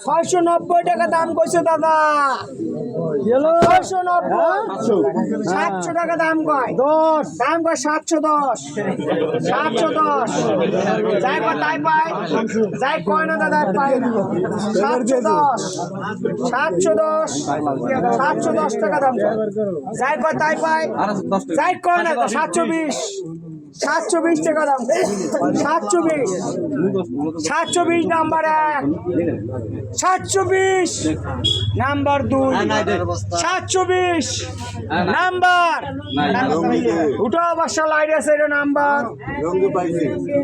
690 টাকা দাম কইছে দাদা। 690 700 টাকা দাম কয়। দাম কয় 710 710 যাই কয় তাই পায়, যাই কয় না দাদা পায় না। 710 710 710 টাকা দাম কয়, যাই কয় তাই পায়, যাই কয় না 720 720 টাকা দাম। 720 720 নাম্বার 1, 720 নাম্বার 2, 720 নাম্বার উঠো বাসা লাইট আছে এটা নাম্বার।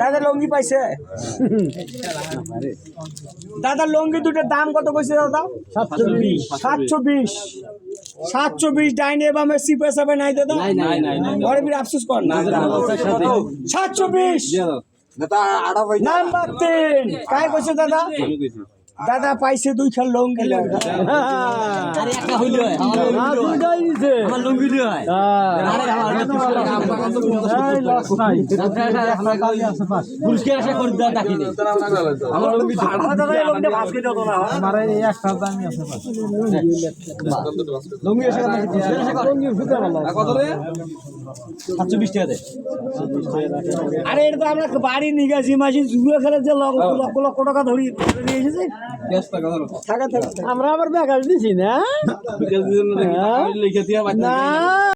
দাদা লঙ্গি পাইছে, দাদা লঙ্গি দুটোর দাম কত কইছে দাদা? 720 720 ডাইনে বামে সিপে সাবে নাই দাদা, ঘরে বির আফসোস কর না। 720 নাম্বার 3 কাই কইছে দাদা? দাদা পাইছে 2 খাল লঙ্গি। আরে একটা হইল আমার দুইটাই দিছে, আমার লঙ্গি দি হয়। আরে আমার লস নাই, আমরা গালি আছে পাস পুরস্কার আশা করে দাও ডাকি নেই। আমার লঙ্গি দাদা লঙ্গি ভাসকে দাও না, আমার এই একটা দামি আছে পাস লঙ্গি আশা করে লঙ্গি ফুটা ভালো কত রে? 720 টাকা দে। আরে এটা তো আমরা বাড়ি নিগাছি মাসিন জুয়া খেলে যে লক্ষ লক্ষ টাকা ধরি নিয়ে এসেছে। আমরা আবার ব্যাগ দিছি না।